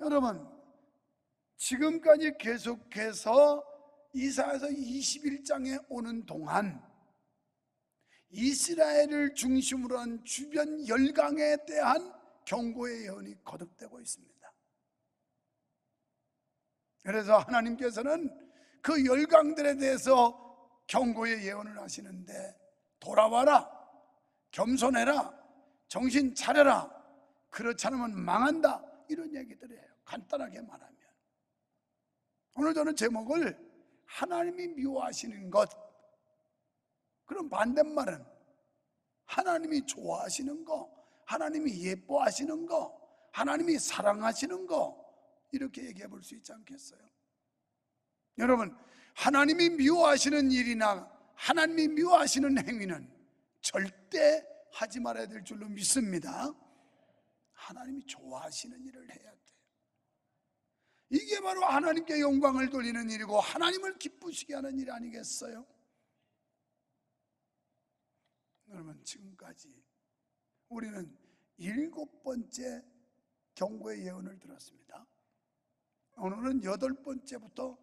그러면 지금까지 계속해서 이사야서 21장에 오는 동안 이스라엘을 중심으로 한 주변 열강에 대한 경고의 예언이 거듭되고 있습니다. 그래서 하나님께서는 그 열강들에 대해서 경고의 예언을 하시는데, 돌아와라, 겸손해라, 정신 차려라, 그렇지 않으면 망한다, 이런 얘기들이에요. 간단하게 말하면. 오늘 저는 제목을 하나님이 미워하시는 것, 그럼 반대말은 하나님이 좋아하시는 거, 하나님이 예뻐하시는 거, 하나님이 사랑하시는 거, 이렇게 얘기해 볼 수 있지 않겠어요? 여러분, 하나님이 미워하시는 일이나 하나님이 미워하시는 행위는 절대 하지 말아야 될 줄로 믿습니다. 하나님이 좋아하시는 일을 해야 돼요. 이게 바로 하나님께 영광을 돌리는 일이고 하나님을 기쁘시게 하는 일 아니겠어요? 여러분, 지금까지 우리는 7번째 경고의 예언을 들었습니다. 오늘은 8번째부터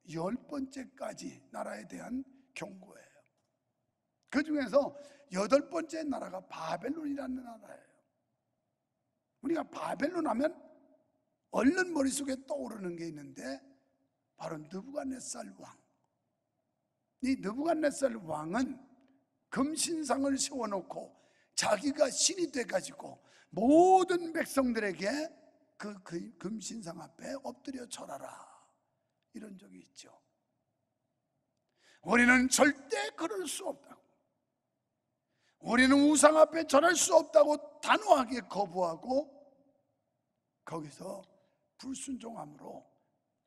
10번째까지 나라에 대한 경고예요. 그 중에서 8번째 나라가 바벨론이라는 나라예요. 우리가 바벨론 하면 얼른 머릿속에 떠오르는 게 있는데, 바로 느부갓네살 왕. 이 느부갓네살 왕은 금신상을 세워놓고 자기가 신이 돼가지고 모든 백성들에게 그 금신상 앞에 엎드려 절하라, 이런 적이 있죠. 우리는 절대 그럴 수 없다고, 우리는 우상 앞에 절할 수 없다고 단호하게 거부하고 거기서 불순종함으로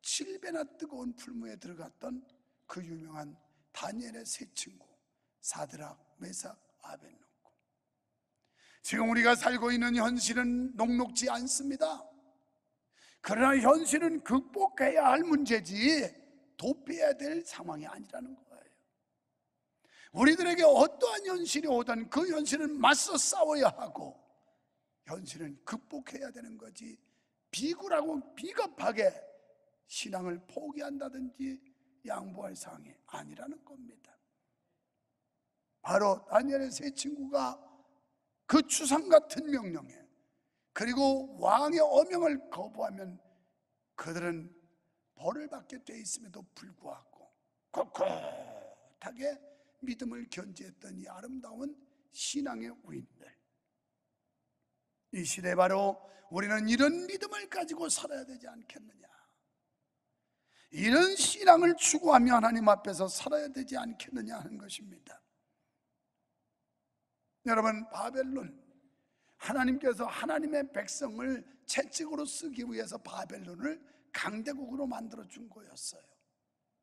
7배나 뜨거운 풀무에 들어갔던 그 유명한 다니엘의 세 친구 사드락, 메삭, 아벳노고. 지금 우리가 살고 있는 현실은 녹록지 않습니다. 그러나 현실은 극복해야 할 문제지 도피해야 될 상황이 아니라는 거예요. 우리들에게 어떠한 현실이 오든 그 현실은 맞서 싸워야 하고, 현실은 극복해야 되는 거지 비굴하고 비겁하게 신앙을 포기한다든지 양보할 상황이 아니라는 겁니다. 바로 다니엘의 세 친구가 그 추상 같은 명령에, 그리고 왕의 어명을 거부하면 그들은 벌을 받게 돼 있음에도 불구하고 꿋꿋하게 믿음을 견지했던 이 아름다운 신앙의 우인들, 이 시대 바로 우리는 이런 믿음을 가지고 살아야 되지 않겠느냐, 이런 신앙을 추구하며 하나님 앞에서 살아야 되지 않겠느냐 하는 것입니다. 여러분, 바벨론, 하나님께서 하나님의 백성을 채찍으로 쓰기 위해서 바벨론을 강대국으로 만들어 준 거였어요.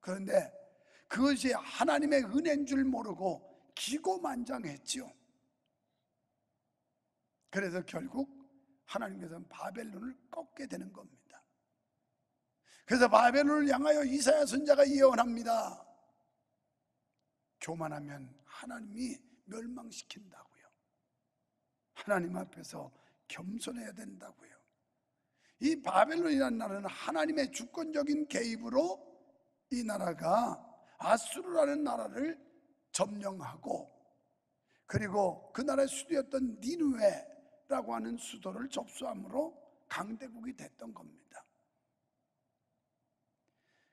그런데 그것이 하나님의 은혜인 줄 모르고 기고만장했죠. 그래서 결국 하나님께서는 바벨론을 꺾게 되는 겁니다. 그래서 바벨론을 향하여 이사야 선지자가 예언합니다. 교만하면 하나님이 멸망시킨다고요. 하나님 앞에서 겸손해야 된다고요. 이 바벨론이라는 나라는 하나님의 주권적인 개입으로 이 나라가 아수르라는 나라를 점령하고, 그리고 그 나라의 수도였던 니느웨라고 하는 수도를 접수함으로 강대국이 됐던 겁니다.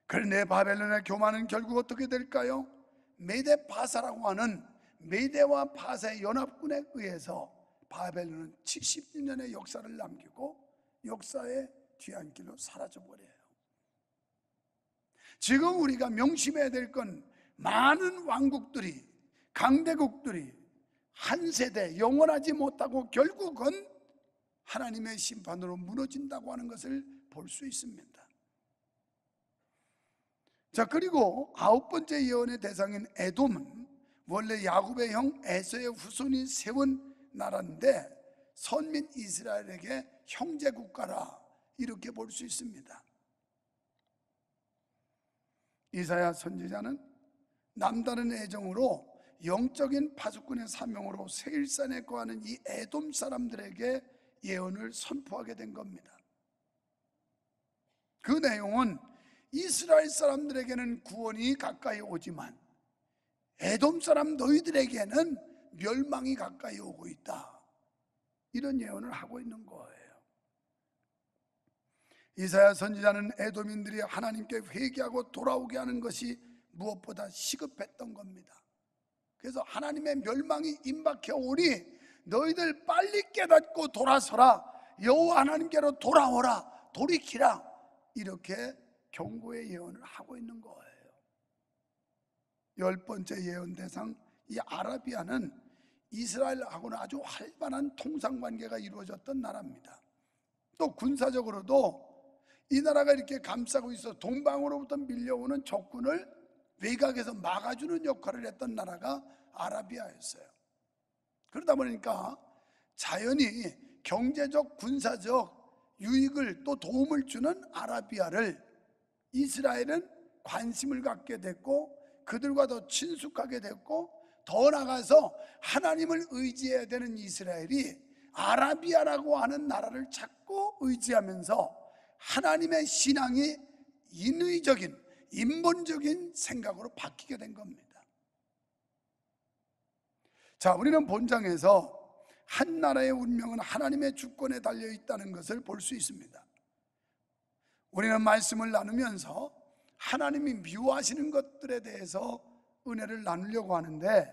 그런데 바벨론의 교만은 결국 어떻게 될까요? 메데 바사라고 하는 메데와 바사의 연합군에 의해서 바벨론은 70년의 역사를 남기고 역사의 뒤안길로 사라져버려요. 지금 우리가 명심해야 될 건, 많은 왕국들이, 강대국들이 한 세대 영원하지 못하고 결국은 하나님의 심판으로 무너진다고 하는 것을 볼 수 있습니다. 자, 그리고 9번째 예언의 대상인 에돔은 원래 야곱의 형 에서의 후손이 세운 나라인데 선민 이스라엘에게 형제 국가라, 이렇게 볼 수 있습니다. 이사야 선지자는 남다른 애정으로 영적인 파수꾼의 사명으로 세일산에 거하는 이 에돔 사람들에게 예언을 선포하게 된 겁니다. 그 내용은 이스라엘 사람들에게는 구원이 가까이 오지만 에돔 사람 너희들에게는 멸망이 가까이 오고 있다, 이런 예언을 하고 있는 거예요. 이사야 선지자는 에돔인들이 하나님께 회개하고 돌아오게 하는 것이 무엇보다 시급했던 겁니다. 그래서 하나님의 멸망이 임박해 오니 너희들 빨리 깨닫고 돌아서라, 여호와 하나님께로 돌아오라, 돌이키라, 이렇게 경고의 예언을 하고 있는 거예요. 10번째 예언 대상 이 아라비아는 이스라엘하고는 아주 활발한 통상관계가 이루어졌던 나라입니다. 또 군사적으로도 이 나라가 이렇게 감싸고 있어 동방으로부터 밀려오는 적군을 외곽에서 막아주는 역할을 했던 나라가 아라비아였어요. 그러다 보니까 자연히 경제적, 군사적 유익을 또 도움을 주는 아라비아를 이스라엘은 관심을 갖게 됐고 그들과 더 친숙하게 됐고, 더 나아가서 하나님을 의지해야 되는 이스라엘이 아라비아라고 하는 나라를 자꾸 의지하면서 하나님의 신앙이 인위적인, 인본적인 생각으로 바뀌게 된 겁니다. 자, 우리는 본장에서 한 나라의 운명은 하나님의 주권에 달려 있다는 것을 볼 수 있습니다. 우리는 말씀을 나누면서 하나님이 미워하시는 것들에 대해서 은혜를 나누려고 하는데,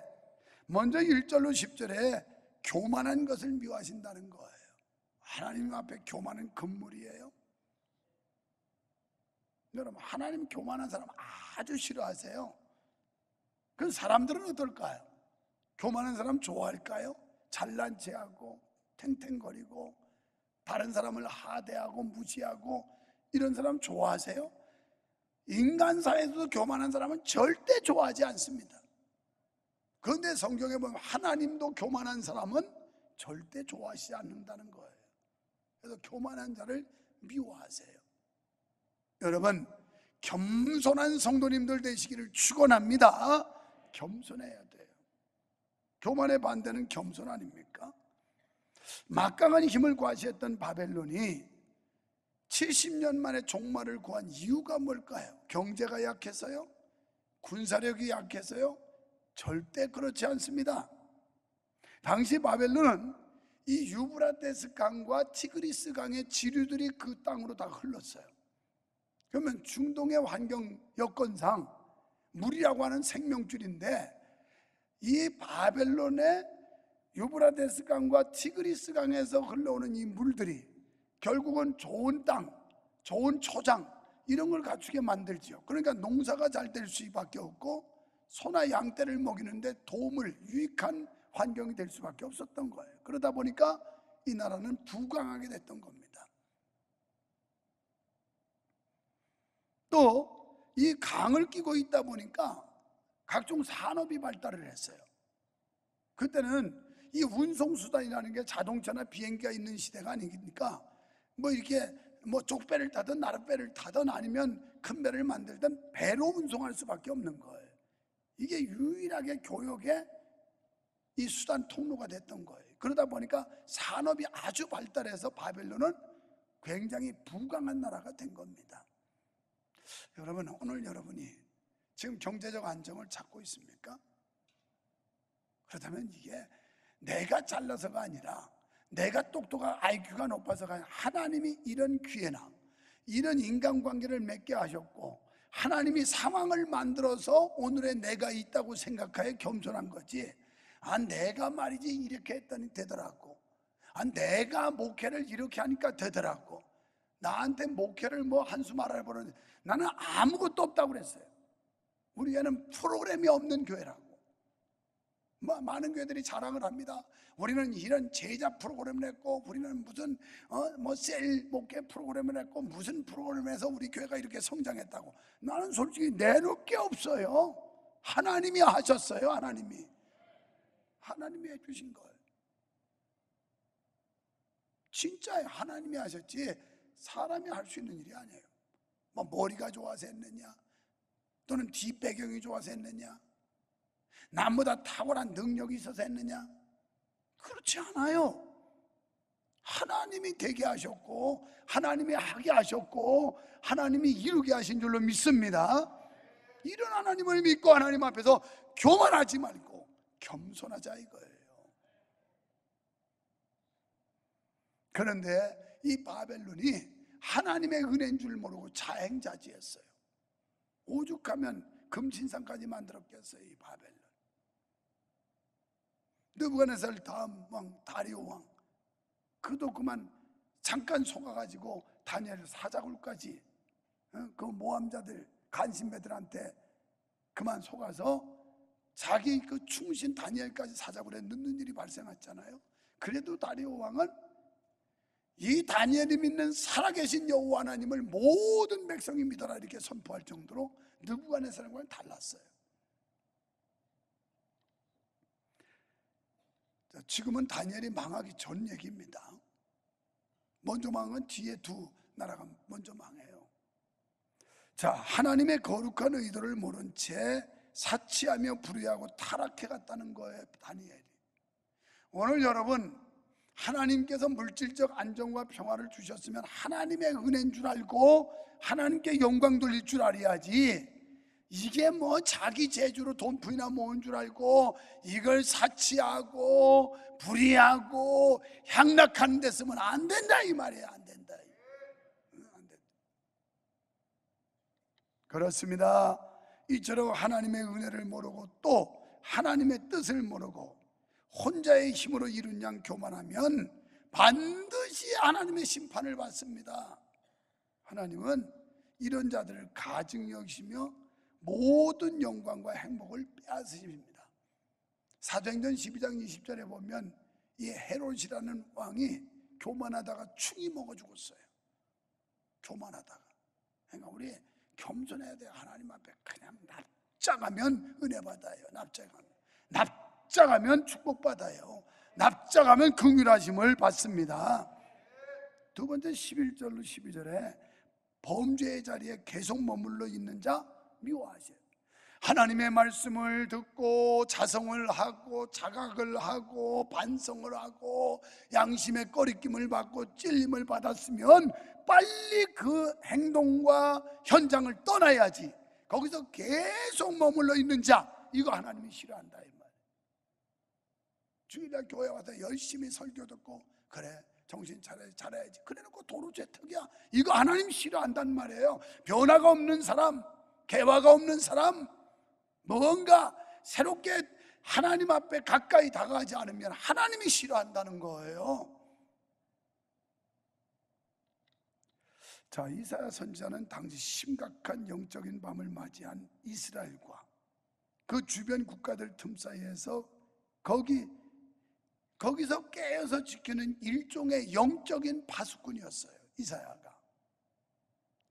먼저 1절로 10절에 교만한 것을 미워하신다는 거예요. 하나님 앞에 교만은 금물이에요. 여러분, 하나님 교만한 사람 아주 싫어하세요. 그럼 사람들은 어떨까요? 교만한 사람 좋아할까요? 잘난 체하고 탱탱거리고 다른 사람을 하대하고 무시하고 이런 사람 좋아하세요? 인간사에서도 교만한 사람은 절대 좋아하지 않습니다. 그런데 성경에 보면 하나님도 교만한 사람은 절대 좋아하시지 않는다는 거예요. 그래서 교만한 자를 미워하세요. 여러분, 겸손한 성도님들 되시기를 축원합니다. 겸손해야 돼요. 교만의 반대는 겸손 아닙니까? 막강한 힘을 과시했던 바벨론이 70년 만에 종말을 구한 이유가 뭘까요? 경제가 약해서요? 군사력이 약해서요? 절대 그렇지 않습니다. 당시 바벨론은 이 유브라데스 강과 티그리스 강의 지류들이 그 땅으로 다 흘렀어요. 그러면 중동의 환경 여건상 물이라고 하는 생명줄인데, 이 바벨론의 유브라데스 강과 티그리스 강에서 흘러오는 이 물들이 결국은 좋은 땅, 좋은 초장 이런 걸 갖추게 만들지요. 그러니까 농사가 잘 될 수밖에 없고 소나 양떼를 먹이는데 도움을, 유익한 환경이 될 수밖에 없었던 거예요. 그러다 보니까 이 나라는 부강하게 됐던 겁니다. 또 이 강을 끼고 있다 보니까 각종 산업이 발달을 했어요. 그때는 이 운송수단이라는 게 자동차나 비행기가 있는 시대가 아니니까 뭐 이렇게 뭐 족배를 타든 나룻배를 타든 아니면 큰 배를 만들든 배로 운송할 수밖에 없는 거예요. 이게 유일하게 교역의 이 수단 통로가 됐던 거예요. 그러다 보니까 산업이 아주 발달해서 바벨론은 굉장히 부강한 나라가 된 겁니다. 여러분, 오늘 여러분이 지금 경제적 안정을 찾고 있습니까? 그렇다면 이게 내가 잘나서가 아니라, 내가 똑똑하고 IQ가 높아서가 아니라, 하나님이 이런 기회나 이런 인간관계를 맺게 하셨고 하나님이 상황을 만들어서 오늘의 내가 있다고 생각하여 겸손한 거지, 내가 말이지 이렇게 했더니 되더라고, 내가 목회를 이렇게 하니까 되더라고, 나한테 목회를 뭐 한숨 알아보는, 나는 아무것도 없다고 그랬어요. 우리 교회는 프로그램이 없는 교회라고. 많은 교회들이 자랑을 합니다. 우리는 이런 제자 프로그램을 했고, 우리는 무슨 셀 목회 프로그램을 했고, 무슨 프로그램을 해서 우리 교회가 이렇게 성장했다고. 나는 솔직히 내놓을 게 없어요. 하나님이 하셨어요. 하나님이 해주신 거예요. 진짜 하나님이 하셨지 사람이 할 수 있는 일이 아니에요. 뭐 머리가 좋아서 했느냐, 또는 뒷배경이 좋아서 했느냐, 남보다 탁월한 능력이 있어서 했느냐, 그렇지 않아요. 하나님이 되게 하셨고 하나님이 하게 하셨고 하나님이 이루게 하신 줄로 믿습니다. 이런 하나님을 믿고 하나님 앞에서 교만하지 말고 겸손하자 이거예요. 그런데 이 바벨론이 하나님의 은혜인 줄 모르고 자행자지했어요. 오죽하면 금신상까지 만들었겠어요. 이 바벨론. 느부갓네살 다음 왕 다리오 왕, 그도 그만 잠깐 속아가지고 다니엘 사자굴까지 그 모함자들 간신배들한테 그만 속아서 자기 그 충신 다니엘까지 사자굴에 넣는 일이 발생했잖아요. 그래도 다리오 왕은 이 다니엘이 믿는 살아계신 여호와 하나님을 모든 백성이 믿어라 이렇게 선포할 정도로 느부갓네살과는 달랐어요. 지금은 다니엘이 망하기 전 얘기입니다. 먼저 망한 뒤에 두 나라가 먼저 망해요. 자, 하나님의 거룩한 의도를 모른 채 사치하며 불의하고 타락해 갔다는 거예요, 다니엘이. 오늘 여러분, 하나님께서 물질적 안정과 평화를 주셨으면 하나님의 은혜인 줄 알고 하나님께 영광 돌릴 줄 알아야지, 이게 뭐 자기 재주로 돈 부이나 모은 줄 알고 이걸 사치하고 불의하고 향락하는 데 쓰면 안 된다 이 말이에요. 안 된다. 안 된다. 그렇습니다. 이처럼 하나님의 은혜를 모르고 또 하나님의 뜻을 모르고 혼자의 힘으로 이룬 양 교만하면 반드시 하나님의 심판을 받습니다. 하나님은 이런 자들을 가증히 여기시며 모든 영광과 행복을 빼앗으십니다. 사도행전 12장 20절에 보면 이 헤롯이라는 왕이 교만하다가 충이 먹어 죽었어요. 교만하다가. 그러니까 우리 겸손해야 돼요. 하나님 앞에 그냥 납작하면 은혜 받아요. 납작하면 축복받아요. 납작하면 긍휼하심을 받습니다. 두 번째 11절로 12절에 범죄의 자리에 계속 머물러 있는 자 미워하세요. 하나님의 말씀을 듣고 자성을 하고 자각을 하고 반성을 하고 양심의 꺼리낌을 받고 찔림을 받았으면 빨리 그 행동과 현장을 떠나야지. 거기서 계속 머물러 있는 자, 이거 하나님이 싫어한다 이 말. 주일날 교회 와서 열심히 설교 듣고 그래 정신 차려야지 잘해야지 그래놓고 도루죄특이야, 이거 하나님 싫어한단 말이에요. 변화가 없는 사람, 개화가 없는 사람, 뭔가 새롭게 하나님 앞에 가까이 다가가지 않으면 하나님이 싫어한다는 거예요. 자, 이사야 선지자는 당시 심각한 영적인 밤을 맞이한 이스라엘과 그 주변 국가들 틈 사이에서 거기서 깨어서 지키는 일종의 영적인 파수꾼이었어요. 이사야가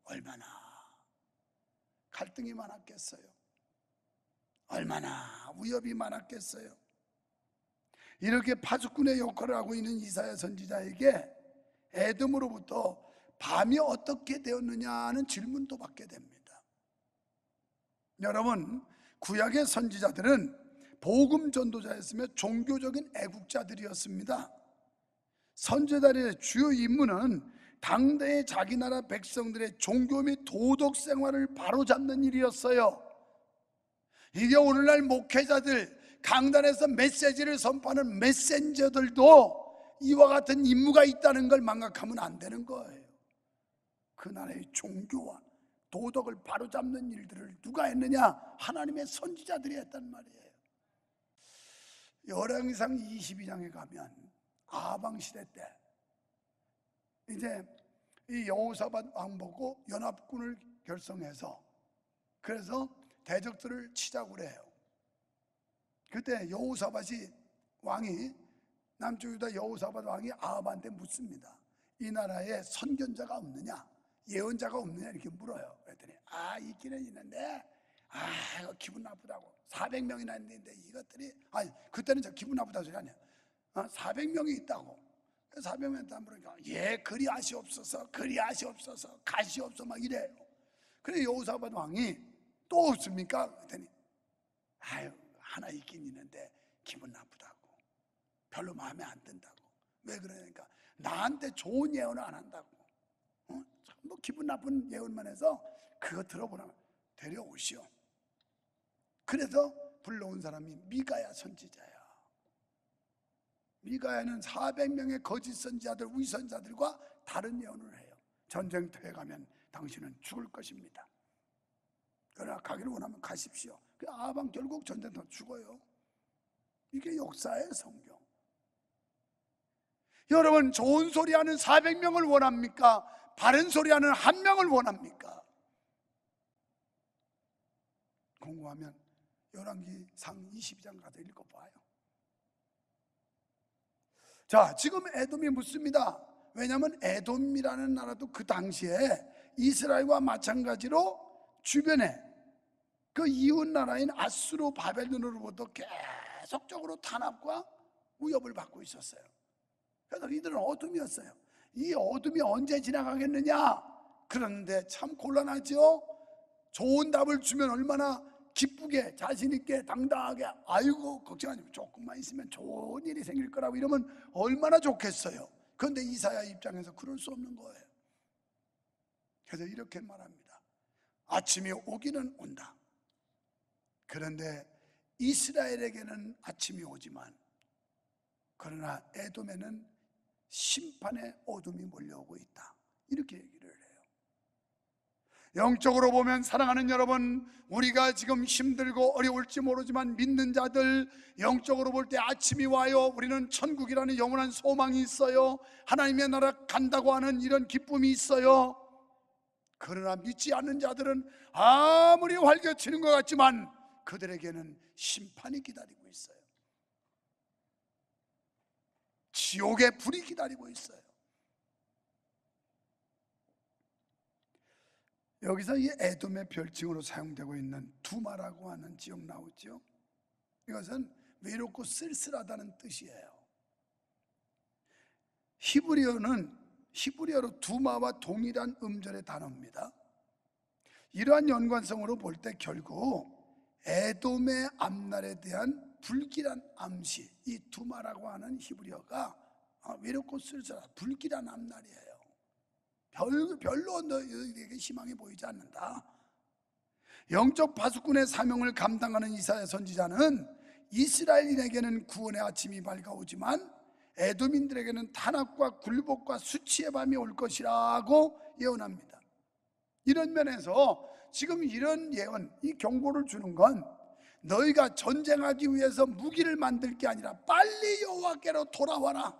얼마나 갈등이 많았겠어요. 얼마나 위협이 많았겠어요. 이렇게 파수꾼의 역할을 하고 있는 이사야 선지자에게 에돔으로부터 밤이 어떻게 되었느냐는 질문도 받게 됩니다. 여러분, 구약의 선지자들은 복음 전도자였으며 종교적인 애국자들이었습니다. 선지자들의 주요 임무는 당대의 자기 나라 백성들의 종교 및 도덕 생활을 바로잡는 일이었어요. 이게 오늘날 목회자들, 강단에서 메시지를 선포하는 메신저들도 이와 같은 임무가 있다는 걸 망각하면 안 되는 거예요. 그 나라의 종교와 도덕을 바로잡는 일들을 누가 했느냐? 하나님의 선지자들이 했단 말이에요. 열왕기상 22장에 가면 아방 시대 때 이제 이 여호사밧 왕 보고 연합군을 결성해서 그래서 대적들을 치자고 그래요. 그때 여호사밧이 왕이 남쪽 유다 여호사밧 왕이 아합한테 묻습니다. 이 나라에 선견자가 없느냐, 예언자가 없느냐 이렇게 물어요. 그랬더니 있기는 있는데 이거 기분 나쁘다고. 400명이나 있는데 이것들이 그때는 저 기분 나쁘다고 소리 아니야. 400명이 있다고. 400명 있다 물으니까 그리하시옵소서 가시옵소서 막 이래요. 그래 여호사밧 왕이 또 없습니까? 그랬더니 하나 있긴 있는데 기분 나쁘다고, 별로 마음에 안 든다고. 왜 그러니까 나한테 좋은 예언을 안 한다고. 뭐 기분 나쁜 예언만 해서 그거 들어보라면 데려오시오. 그래서 불러온 사람이 미가야 선지자야. 미가야는 400명의 거짓 선지자들, 위선자들과 다른 예언을 해요. 전쟁터에 가면 당신은 죽을 것입니다. 그러나 가기를 원하면 가십시오. 아방 결국 전쟁터 죽어요. 이게 역사의 성경. 여러분, 좋은 소리 하는 400명을 원합니까? 바른 소리 하는 한 명을 원합니까? 궁금하면 열왕기상 22장 가서 읽어봐요. 자, 지금 에돔이 묻습니다. 왜냐하면 에돔이라는 나라도 그 당시에 이스라엘과 마찬가지로 주변에 그 이웃 나라인 아수르 바벨론으로부터 계속적으로 탄압과 위협을 받고 있었어요. 그래서 이들은 어둠이었어요. 이 어둠이 언제 지나가겠느냐? 그런데 참 곤란하죠. 좋은 답을 주면 얼마나 기쁘게, 자신있게, 당당하게, 아이고 걱정하지 마, 조금만 있으면 좋은 일이 생길 거라고 이러면 얼마나 좋겠어요. 그런데 이사야 입장에서 그럴 수 없는 거예요. 그래서 이렇게 말합니다. 아침이 오기는 온다. 그런데 이스라엘에게는 아침이 오지만, 그러나 에돔에는 심판의 어둠이 몰려오고 있다. 이렇게 얘기를 해요. 영적으로 보면 사랑하는 여러분, 우리가 지금 힘들고 어려울지 모르지만 믿는 자들, 영적으로 볼 때 아침이 와요. 우리는 천국이라는 영원한 소망이 있어요. 하나님의 나라 간다고 하는 이런 기쁨이 있어요. 그러나 믿지 않는 자들은 아무리 활개치는 것 같지만 그들에게는 심판이 기다리고 있어요. 지옥의 불이 기다리고 있어요. 여기서 이 에돔의 별칭으로 사용되고 있는 두마라고 하는 지역 나오죠. 이것은 외롭고 쓸쓸하다는 뜻이에요. 히브리어로 두마와 동일한 음절의 단어입니다. 이러한 연관성으로 볼 때 결국 에돔의 앞날에 대한 불길한 암시, 이 두마라고 하는 히브리어가 외롭고 쓸쓸하다, 불길한 앞날이에요. 별로 너희에게 희망이 보이지 않는다. 영적 파수꾼의 사명을 감당하는 이사야 선지자는 이스라엘인에게는 구원의 아침이 밝아오지만 에돔인들에게는 탄압과 굴복과 수치의 밤이 올 것이라고 예언합니다. 이런 면에서 지금 이런 예언, 이 경고를 주는 건 너희가 전쟁하기 위해서 무기를 만들 게 아니라 빨리 여호와께로 돌아와라,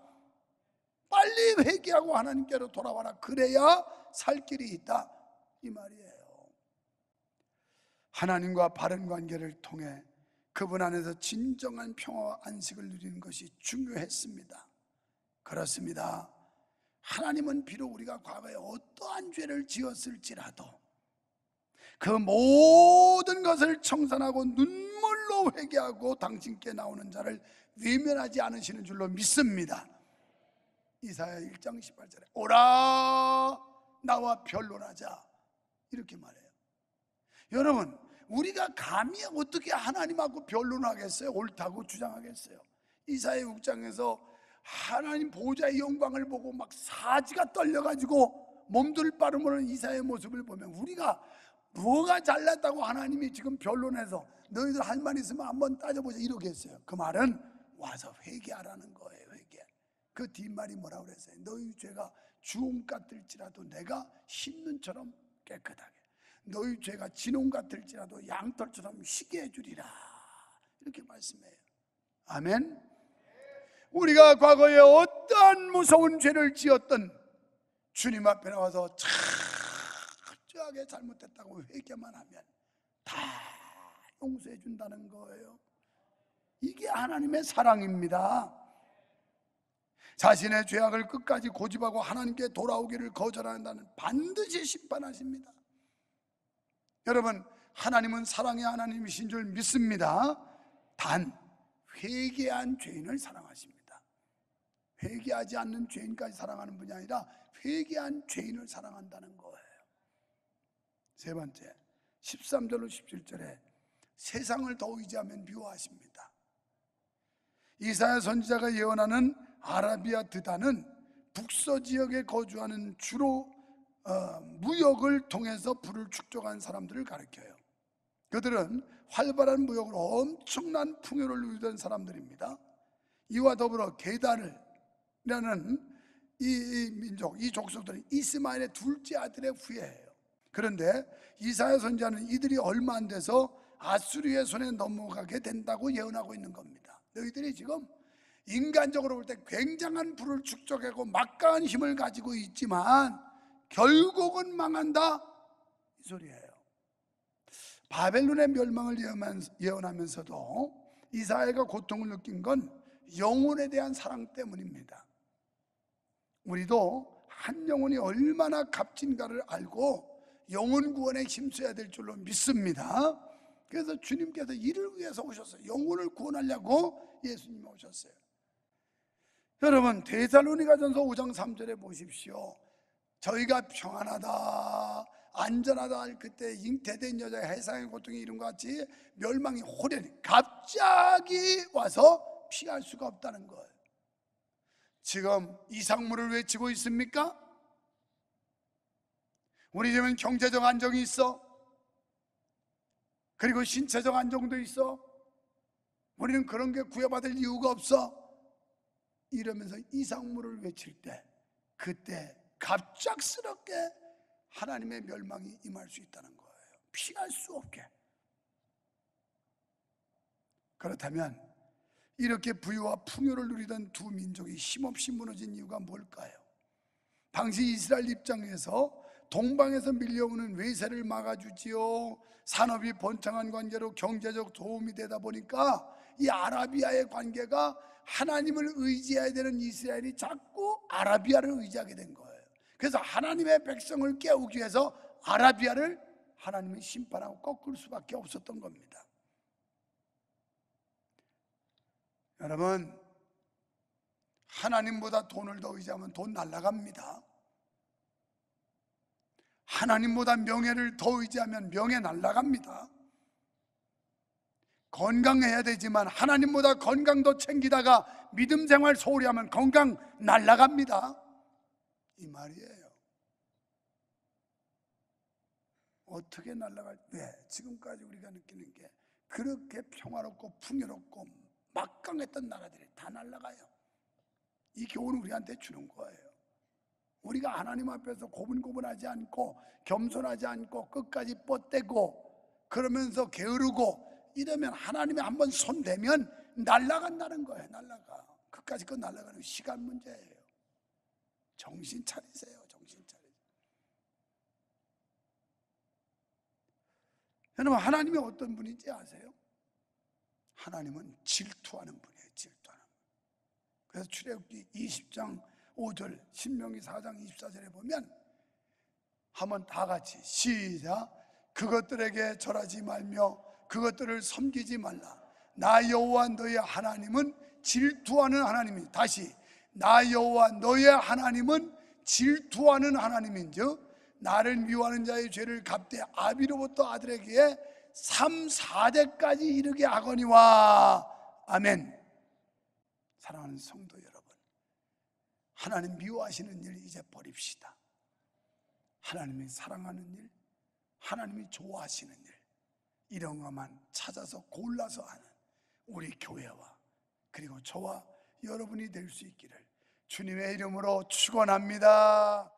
빨리 회개하고 하나님께로 돌아와라, 그래야 살 길이 있다, 이 말이에요. 하나님과 바른 관계를 통해 그분 안에서 진정한 평화와 안식을 누리는 것이 중요했습니다. 그렇습니다. 하나님은 비록 우리가 과거에 어떠한 죄를 지었을지라도 그 모든 것을 청산하고 눈물로 회개하고 당신께 나오는 자를 외면하지 않으시는 줄로 믿습니다. 이사야 1장 18절에 오라 나와 변론하자, 이렇게 말해요. 여러분, 우리가 감히 어떻게 하나님하고 변론하겠어요? 옳다고 주장하겠어요? 이사야 6장에서 하나님 보호자의 영광을 보고 막 사지가 떨려가지고 몸둘 바를 모르는 이사야의 모습을 보면 우리가 뭐가 잘났다고 하나님이 지금 변론해서 너희들 할 말 있으면 한번 따져보자 이렇게 했어요. 그 말은 와서 회개하라는 거예요. 회개. 그 뒷말이 뭐라고 그랬어요? 너희 죄가 주홍 같을지라도 내가 흰눈처럼 깨끗하게, 너희 죄가 진홍 같을지라도 양털처럼 희게 해주리라, 이렇게 말씀해요. 아멘. 우리가 과거에 어떠한 무서운 죄를 지었던 주님 앞에 나와서 철저하게 잘못했다고 회개만 하면 다 용서해 준다는 거예요. 이게 하나님의 사랑입니다. 자신의 죄악을 끝까지 고집하고 하나님께 돌아오기를 거절한다는 반드시 심판하십니다. 여러분, 하나님은 사랑의 하나님이신 줄 믿습니다. 단 회개한 죄인을 사랑하십니다. 회개하지 않는 죄인까지 사랑하는 분이 아니라 회개한 죄인을 사랑한다는 거예요. 세 번째, 13절로 17절에 세상을 더 의지하면 미워하십니다. 이사야 선지자가 예언하는 아라비아 드단은 북서 지역에 거주하는 주로 무역을 통해서 부를 축적한 사람들을 가리켜요. 그들은 활발한 무역으로 엄청난 풍요를 누리던 사람들입니다. 이와 더불어 게달이라는 이 민족, 이 족속들은 이스마엘의 둘째 아들의 후예예요. 그런데 이사야 선지자는 이들이 얼마 안 돼서 아수르의 손에 넘어가게 된다고 예언하고 있는 겁니다. 너희들이 지금 인간적으로 볼 때 굉장한 부를 축적하고 막강한 힘을 가지고 있지만 결국은 망한다, 이 소리예요. 바벨론의 멸망을 예언하면서도 이사야가 고통을 느낀 건 영혼에 대한 사랑 때문입니다. 우리도 한 영혼이 얼마나 값진가를 알고 영혼 구원에 힘써야 될 줄로 믿습니다. 그래서 주님께서 이를 위해서 오셨어요. 영혼을 구원하려고 예수님이 오셨어요. 여러분, 데살로니가전서 5장 3절에 보십시오. 저희가 평안하다, 안전하다 할 그때 잉태된 여자가 해상의 고통이 이룬 것 같이 멸망이 호련히 갑자기 와서 피할 수가 없다는 거예요. 지금 이상물을 외치고 있습니까? 우리 집엔 경제적 안정이 있어. 그리고 신체적 안정도 있어. 우리는 그런 게 구애받을 이유가 없어. 이러면서 이상물을 외칠 때, 그때 갑작스럽게 하나님의 멸망이 임할 수 있다는 거예요. 피할 수 없게. 그렇다면 이렇게 부유와 풍요를 누리던 두 민족이 힘없이 무너진 이유가 뭘까요? 당시 이스라엘 입장에서 동방에서 밀려오는 외세를 막아주지요. 산업이 번창한 관계로 경제적 도움이 되다 보니까 이 아라비아의 관계가 하나님을 의지해야 되는 이스라엘이 자꾸 아라비아를 의지하게 된 거예요. 그래서 하나님의 백성을 깨우기 위해서 아라비아를 하나님이 심판하고 꺾을 수밖에 없었던 겁니다. 여러분, 하나님보다 돈을 더 의지하면 돈 날아갑니다. 하나님보다 명예를 더 의지하면 명예 날아갑니다. 건강해야 되지만 하나님보다 건강도 챙기다가 믿음 생활 소홀히 하면 건강 날아갑니다. 이 말이에요. 어떻게 날아갈 때 지금까지 우리가 느끼는 게 그렇게 평화롭고 풍요롭고 막강했던 나라들이 다 날아가요. 이 교훈을 우리한테 주는 거예요. 우리가 하나님 앞에서 고분고분하지 않고 겸손하지 않고 끝까지 뻗대고 그러면서 게으르고 이러면 하나님이 한번 손대면 날아간다는 거예요. 날아가. 끝까지 그 날아가는 시간 문제예요. 정신 차리세요. 정신 차리세요. 여러분, 하나님이 어떤 분인지 아세요? 하나님은 질투하는 분이에요. 질투하는 분. 그래서 출애굽기 20장 5절, 신명기 4장 24절에 보면 한번 다 같이 시작. 그것들에게 절하지 말며 그것들을 섬기지 말라. 나 여호와 너의 하나님은 질투하는 하나님이. 다시, 나 여호와 너의 하나님은 질투하는 하나님인즉 나를 미워하는 자의 죄를 갚되 아비로부터 아들에게 3, 4대까지 이르게 하거니와. 아멘. 사랑하는 성도 여러분, 하나님 미워하시는 일 이제 버립시다. 하나님이 사랑하는 일, 하나님이 좋아하시는 일, 이런 것만 찾아서 골라서 하는 우리 교회와 그리고 저와 여러분이 될 수 있기를 주님의 이름으로 축원합니다.